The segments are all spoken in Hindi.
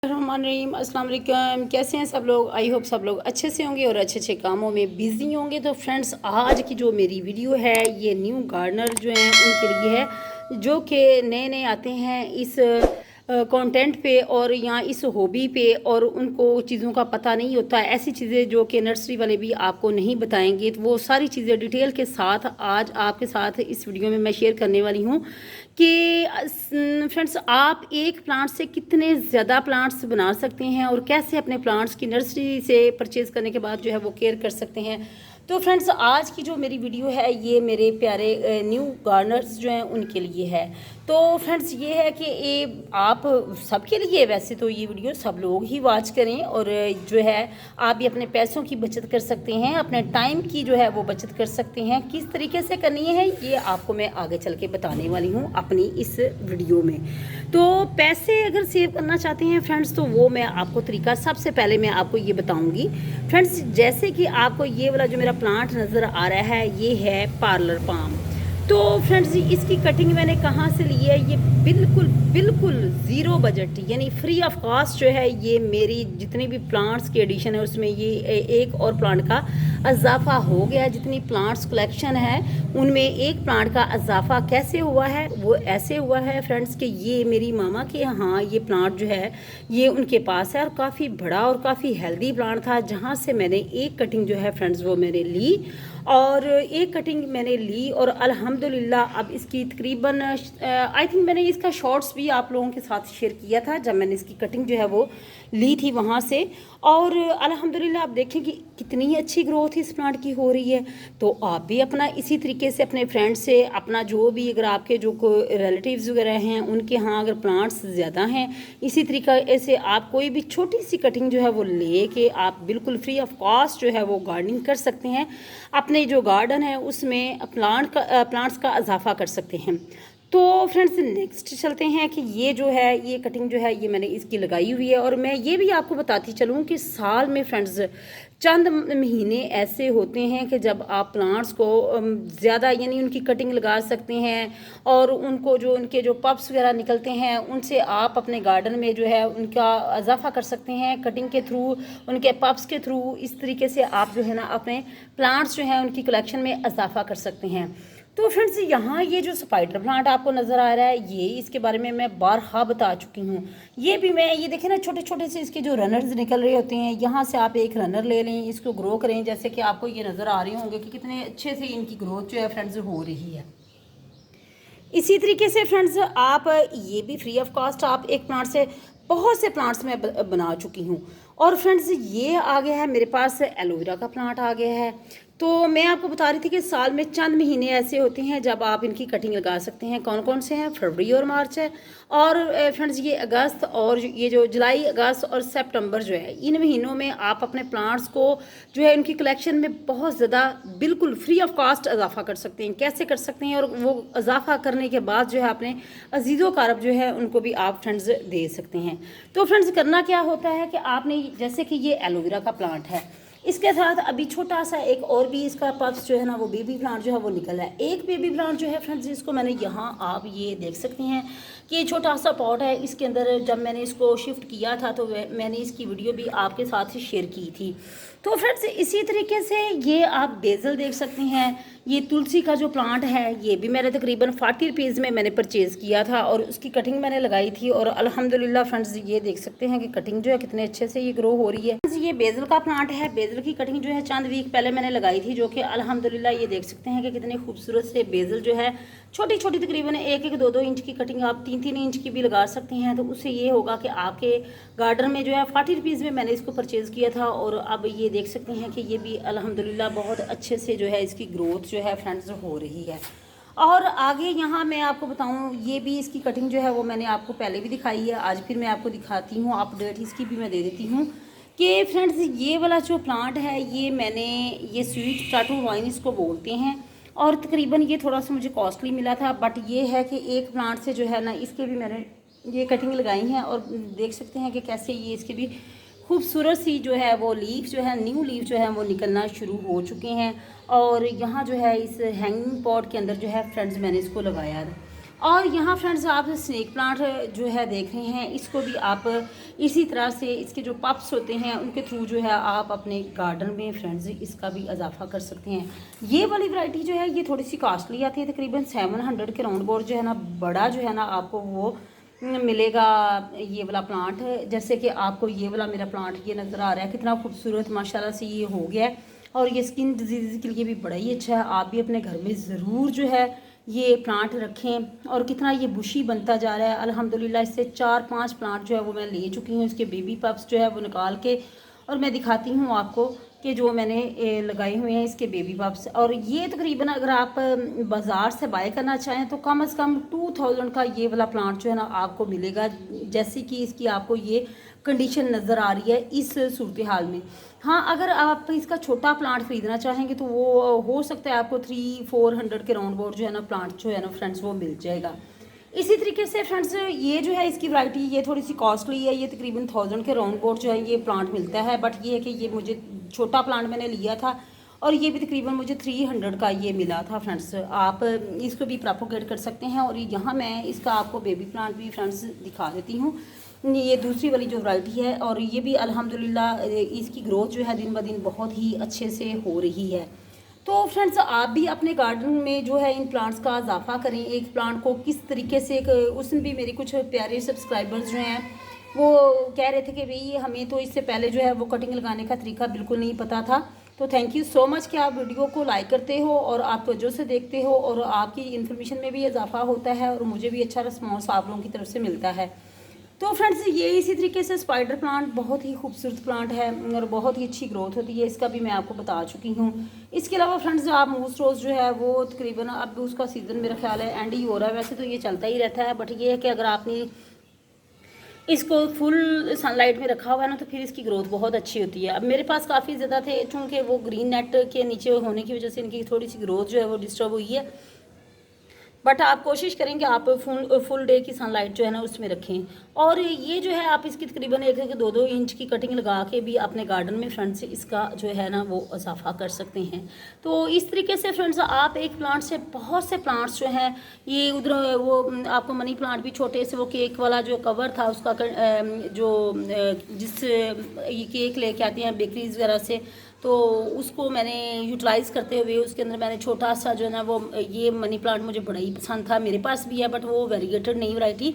रहीम अस्सलाम वालेकुम। कैसे हैं सब लोग? आई होप सब लोग अच्छे से होंगे और अच्छे अच्छे कामों में बिज़ी होंगे। तो फ्रेंड्स, आज की जो मेरी वीडियो है ये न्यू गार्डनर जो हैं उनके लिए है, जो कि नए नए आते हैं इस कंटेंट पे और यहाँ इस हॉबी पे, और उनको चीज़ों का पता नहीं होता। ऐसी चीज़ें जो कि नर्सरी वाले भी आपको नहीं बताएंगे, तो वो सारी चीज़ें डिटेल के साथ आज आपके साथ इस वीडियो में मैं शेयर करने वाली हूँ कि फ्रेंड्स, आप एक प्लांट से कितने ज़्यादा प्लांट्स बना सकते हैं और कैसे अपने प्लांट्स की नर्सरी से परचेज़ करने के बाद जो है वो केयर कर सकते हैं। तो फ्रेंड्स, आज की जो मेरी वीडियो है ये मेरे प्यारे न्यू गार्डनर्स जो हैं उनके लिए है। तो फ्रेंड्स, ये है कि ये आप सबके लिए, वैसे तो ये वीडियो सब लोग ही वॉच करें, और जो है आप भी अपने पैसों की बचत कर सकते हैं, अपने टाइम की जो है वो बचत कर सकते हैं। किस तरीके से करनी है ये आपको मैं आगे चल के बताने वाली हूँ अपनी इस वीडियो में। तो पैसे अगर सेव करना चाहते हैं फ्रेंड्स, तो वो मैं आपको तरीका सबसे पहले मैं आपको ये बताऊँगी। फ्रेंड्स, जैसे कि आपको ये वाला जो मेरा प्लांट नज़र आ रहा है ये है पार्लर पाम। तो फ्रेंड्स, इसकी कटिंग मैंने कहाँ से ली है? ये बिल्कुल बिल्कुल ज़ीरो बजट यानी फ्री ऑफ कॉस्ट जो है, ये मेरी जितनी भी प्लांट्स की एडिशन है उसमें ये एक और प्लांट का इजाफा हो गया। जितनी प्लांट्स कलेक्शन है उनमें एक प्लांट का इजाफा कैसे हुआ है? वो ऐसे हुआ है फ्रेंड्स कि ये मेरी मामा के यहाँ ये प्लांट जो है ये उनके पास है, और काफ़ी बड़ा और काफ़ी हेल्दी प्लांट था, जहाँ से मैंने एक कटिंग जो है फ्रेंड्स वो मैंने ली, और एक कटिंग मैंने ली और अल्हम्दुलिल्लाह अब इसकी तकरीबन आई थिंक मैंने इसका शॉर्ट्स भी आप लोगों के साथ शेयर किया था जब मैंने इसकी कटिंग जो है वो ली थी वहाँ से। और अल्हम्दुलिल्लाह आप देखें कि कितनी अच्छी ग्रोथ इस प्लांट की हो रही है। तो आप भी अपना इसी तरीके से अपने फ्रेंड से, अपना जो भी अगर आपके जो कोई रिलेटिव्स वगैरह हैं उनके यहाँ अगर प्लांट्स ज़्यादा हैं, इसी तरीके से आप कोई भी छोटी सी कटिंग जो है वो ले के आप बिल्कुल फ्री ऑफ कॉस्ट जो है वो गार्डनिंग कर सकते हैं। अपने जो गार्डन है उसमें प्लांट्स का इजाफा कर सकते हैं। तो फ्रेंड्स, नेक्स्ट चलते हैं कि ये जो है ये कटिंग जो है ये मैंने इसकी लगाई हुई है। और मैं ये भी आपको बताती चलूँ कि साल में फ्रेंड्स चंद महीने ऐसे होते हैं कि जब आप प्लांट्स को ज़्यादा यानी उनकी कटिंग लगा सकते हैं, और उनको जो उनके जो पप्स वगैरह निकलते हैं उनसे आप अपने गार्डन में जो है उनका इजाफा कर सकते हैं कटिंग के थ्रू, उनके पप्स के थ्रू। इस तरीके से आप जो है ना अपने प्लांट्स जो हैं उनकी कलेक्शन में इजाफा कर सकते हैं। तो फ्रेंड्स, यहाँ ये जो स्पाइडर प्लांट आपको नज़र आ रहा है ये इसके बारे में मैं बारहा बता चुकी हूँ। ये भी मैं ये देखें ना, छोटे छोटे से इसके जो रनर्स निकल रहे होते हैं, यहाँ से आप एक रनर ले लें, इसको ग्रो करें, जैसे कि आपको ये नज़र आ रहे होंगे कि कितने अच्छे से इनकी ग्रोथ जो है फ्रेंड्स हो रही है। इसी तरीके से फ्रेंड्स, आप ये भी फ्री ऑफ कॉस्ट आप एक प्लांट से बहुत से प्लांट्स में बना चुकी हूँ। और फ्रेंड्स, ये आ गया है मेरे पास एलोवेरा का प्लांट आ गया है। तो मैं आपको बता रही थी कि साल में चंद महीने ऐसे होते हैं जब आप इनकी कटिंग लगा सकते हैं। कौन कौन से हैं? फरवरी और मार्च है, और फ्रेंड्स ये अगस्त, और ये जो जुलाई, अगस्त और सितंबर जो है, इन महीनों में आप अपने प्लांट्स को जो है उनकी कलेक्शन में बहुत ज़्यादा बिल्कुल फ्री ऑफ कॉस्ट इजाफा कर सकते हैं। कैसे कर सकते हैं? और वो इजाफा करने के बाद जो है अपने अजीज़ो कारब जो है उनको भी आप फ्रेंड्स दे सकते हैं। तो फ्रेंड्स, करना क्या होता है कि आपने, जैसे कि ये एलोवेरा का प्लांट है, इसके साथ अभी छोटा सा एक और भी इसका पप्स जो है ना वो बेबी प्लांट जो है वो निकला है। एक बेबी प्लांट जो है फ्रेंड्स, इसको मैंने यहाँ आप ये देख सकते हैं कि ये छोटा सा पॉट है। इसके अंदर जब मैंने इसको शिफ्ट किया था तो मैंने इसकी वीडियो भी आपके साथ ही शेयर की थी। तो फ्रेंड्स, इसी तरीके से ये आप बेज़ल देख सकते हैं। ये तुलसी का जो प्लांट है ये भी मैंने तकरीबन 40 रुपीज़ में मैंने परचेज़ किया था, और उसकी कटिंग मैंने लगाई थी, और अल्हम्दुलिल्लाह फ्रेंड्स ये देख सकते हैं कि कटिंग जो है कितने अच्छे से ये ग्रो हो रही है। ये बेज़ल का प्लांट है। बेज़ल की कटिंग जो है चंद वीक पहले मैंने लगाई थी, जो कि अल्हम्दुलिल्लाह ये देख सकते हैं कि कितने खूबसूरत से बेज़ल जो है, छोटी छोटी तकरीबन 1-1, 2-2 इंच की कटिंग आप 3-3 इंच की भी लगा सकते हैं। तो उससे ये होगा कि आपके गार्डन में जो है 40 रुपीज़ में मैंने इसको परचेज़ किया था, और अब ये देख सकते हैं कि ये भी अल्हम्दुलिल्लाह बहुत अच्छे से जो है इसकी ग्रोथ जो है फ्रेंड्स हो रही है। और आगे यहाँ मैं आपको बताऊँ, ये भी इसकी कटिंग जो है वो मैंने आपको पहले भी दिखाई है, आज फिर मैं आपको दिखाती हूँ, अपडेट इसकी भी मैं दे देती हूँ कि फ्रेंड्स ये वाला जो प्लांट है ये मैंने, ये स्वीट पोटैटो वाइन इसको बोलते हैं, और तकरीबन ये थोड़ा सा मुझे कॉस्टली मिला था। बट ये है कि एक प्लांट से जो है ना इसके भी मैंने ये कटिंग लगाई हैं, और देख सकते हैं कि कैसे ये इसके भी खूबसूरत सी जो है वो लीफ जो है, न्यू लीफ जो है वो निकलना शुरू हो चुके हैं। और यहाँ जो है इस हैंगिंग पॉट के अंदर जो है फ्रेंड्स मैंने इसको लगाया है। और यहाँ फ्रेंड्स आप स्नेक प्लांट जो है देख रहे हैं, इसको भी आप इसी तरह से इसके जो पप्स होते हैं उनके थ्रू जो है आप अपने गार्डन में फ्रेंड्स इसका भी इजाफा कर सकते हैं। ये वाली वैरायटी जो है ये थोड़ी सी कॉस्टली आती है, तकरीबन 700 के राउंड बोर्ड जो है ना, बड़ा जो है ना आपको वो मिलेगा ये वाला प्लांट। जैसे कि आपको ये वाला मेरा प्लांट ये नज़र आ रहा है, कितना खूबसूरत माशाल्लाह से ये हो गया है और ये स्किन डिजीज़ के लिए भी बड़ा ही अच्छा है। आप भी अपने घर में ज़रूर जो है ये प्लांट रखें। और कितना ये बुशी बनता जा रहा है अल्हम्दुलिल्लाह। इससे 4-5 प्लांट जो है वो मैं ले चुकी हूँ, इसके बेबी पप्स जो है वो निकाल के, और मैं दिखाती हूँ आपको कि जो मैंने लगाए हुए हैं इसके बेबी पप्स। और ये तकरीबन अगर आप बाज़ार से बाय करना चाहें तो कम से कम 2000 का ये वाला प्लांट जो है ना आपको मिलेगा, जैसे कि इसकी आपको ये कंडीशन नज़र आ रही है इस सूरत हाल में। हाँ, अगर आप इसका छोटा प्लांट ख़रीदना चाहेंगे तो वो हो सकता है आपको 300-400 के राउंड बोर्ड जो है ना प्लांट जो है ना फ्रेंड्स वो मिल जाएगा। इसी तरीके से फ्रेंड्स ये जो है इसकी वैरायटी ये थोड़ी सी कॉस्टली है, ये तकरीबन 1000 के राउंड बोर्ड जो है ये प्लांट मिलता है। बट ये है कि ये मुझे छोटा प्लांट मैंने लिया था और ये भी तकरीबन मुझे 300 का ये मिला था फ्रेंड्स। आप इसको भी प्रोपोगेट कर सकते हैं। और यहाँ मैं इसका आपको बेबी प्लांट भी फ्रेंड्स दिखा देती हूँ। ये दूसरी वाली जो वैरायटी है और ये भी अल्हम्दुलिल्लाह इसकी ग्रोथ जो है दिन ब दिन बहुत ही अच्छे से हो रही है। तो फ्रेंड्स आप भी अपने गार्डन में जो है इन प्लांट्स का इजाफा करें। एक प्लांट को किस तरीके से उस दिन भी मेरे कुछ प्यारे सब्सक्राइबर्स जो हैं वो कह रहे थे कि भाई हमें तो इससे पहले जो है वो कटिंग लगाने का तरीका बिल्कुल नहीं पता था। तो थैंक यू सो मच कि आप वीडियो को लाइक करते हो और आप तवज्जो से देखते हो और आपकी इन्फॉर्मेशन में भी इजाफा होता है और मुझे भी अच्छा रिस्पॉन्स आप लोगों की तरफ से मिलता है। तो फ्रेंड्स ये इसी तरीके से स्पाइडर प्लांट बहुत ही खूबसूरत प्लांट है और बहुत ही अच्छी ग्रोथ होती है, इसका भी मैं आपको बता चुकी हूँ। इसके अलावा फ्रेंड्स आप मूस रोज़ जो है वो तकरीबन अब उसका सीज़न मेरा ख्याल है एंड ही हो रहा है। वैसे तो ये चलता ही रहता है, बट ये है कि अगर आपने इसको फुल सनलाइट में रखा हुआ है ना तो फिर इसकी ग्रोथ बहुत अच्छी होती है। अब मेरे पास काफ़ी ज़्यादा थे, चूँकि वो ग्रीन नेट के नीचे होने की वजह से इनकी थोड़ी सी ग्रोथ जो है वो डिस्टर्ब हुई है। बट आप कोशिश करेंगे आप फुल डे की सनलाइट जो है ना उसमें रखें। और ये जो है आप इसकी तकरीबन 1-2 इंच की कटिंग लगा के भी अपने गार्डन में फ्रेंड्स से इसका जो है ना वो इजाफा कर सकते हैं। तो इस तरीके से फ्रेंड्स आप एक प्लांट से बहुत से प्लांट्स जो हैं, ये उधर वो आपको मनी प्लांट भी छोटे से वो केक वाला जो कवर था उसका जो जिस ये केक लेके आते हैं बेकरीज वगैरह से, तो उसको मैंने यूटिलाइज़ करते हुए उसके अंदर मैंने छोटा सा जो है ना वो ये मनी प्लांट मुझे बड़ा ही पसंद था। मेरे पास भी है बट वो वेरीगेटेड नई वैरायटी,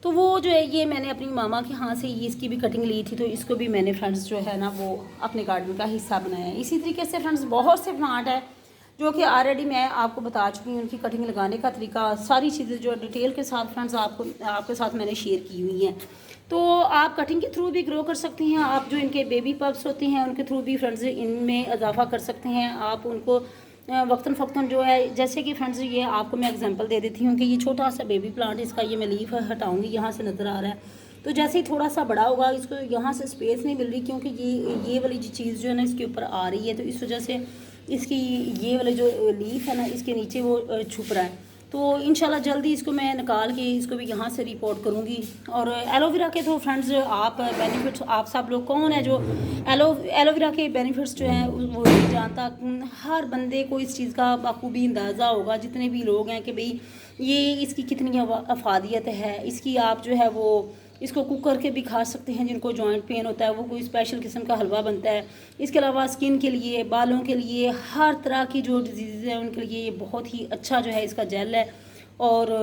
तो वो जो है ये मैंने अपनी मामा के यहाँ से ये इसकी भी कटिंग ली थी, तो इसको भी मैंने फ्रेंड्स जो है ना वो अपने गार्डन का हिस्सा बनाया है। इसी तरीके से फ्रेंड्स बहुत से प्लांट है जो कि ऑलरेडी मैं आपको बता चुकी हूँ, उनकी कटिंग लगाने का तरीका सारी चीज़ें जो डिटेल के साथ फ्रेंड्स आपके साथ मैंने शेयर की हुई हैं। तो आप कटिंग के थ्रू भी ग्रो कर सकते हैं। आप जो इनके बेबी पप्स होते हैं उनके थ्रू भी फ्रेंड्स इनमें इजाफा कर सकते हैं। आप उनको वक्तन फ़क्तन जो है, जैसे कि फ्रेंड्स ये आपको मैं एग्जांपल दे देती हूँ कि ये छोटा सा बेबी प्लांट इसका ये मैं लीफ हटाऊँगी, यहाँ से नज़र आ रहा है, तो जैसे ही थोड़ा सा बड़ा होगा इसको यहाँ से स्पेस नहीं मिल रही क्योंकि ये वाली जो चीज़ जो है ना इसके ऊपर आ रही है, तो इस वजह से इसकी ये वाले जो लीफ है ना इसके नीचे वो छुप रहा है। तो इंशाल्लाह जल्दी इसको मैं निकाल के इसको भी यहाँ से रिपोर्ट करूँगी। और एलोवेरा के तो फ्रेंड्स आप बेनिफिट्स आप सब लोग कौन है जो एलोवेरा के बेनिफिट्स जो हैं वो नहीं जानता। हर बंदे को इस चीज़ का बखूबी अंदाज़ा होगा, जितने भी लोग हैं, कि भाई ये इसकी कितनी अफादियत है। इसकी आप जो है वो इसको कुक करके भी खा सकते हैं, जिनको जॉइंट पेन होता है वो कोई स्पेशल किस्म का हलवा बनता है। इसके अलावा स्किन के लिए, बालों के लिए, हर तरह की जो डिजीज़ है उनके लिए ये बहुत ही अच्छा जो है इसका जेल है। और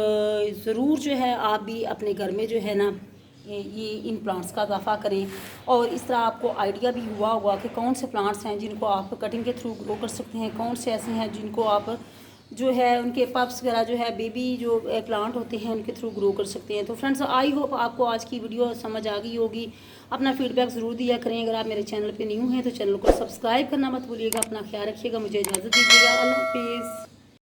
ज़रूर जो है आप भी अपने घर में जो है ना ये इन प्लांट्स का इजाफा करें। और इस तरह आपको आइडिया भी हुआ होगा कि कौन से प्लांट्स हैं जिनको आप कटिंग के थ्रू ग्रो कर सकते हैं, कौन से ऐसे हैं जिनको आप जो है उनके पप्स वगैरह जो है बेबी जो प्लांट होते हैं उनके थ्रू ग्रो कर सकते हैं। तो फ्रेंड्स आई होप आपको आज की वीडियो समझ आ गई होगी। अपना फीडबैक ज़रूर दिया करें। अगर आप मेरे चैनल पे न्यू हैं तो चैनल को सब्सक्राइब करना मत भूलिएगा। अपना ख्याल रखिएगा, मुझे इजाज़त दीजिएगा। अल्लाह हाफिज़।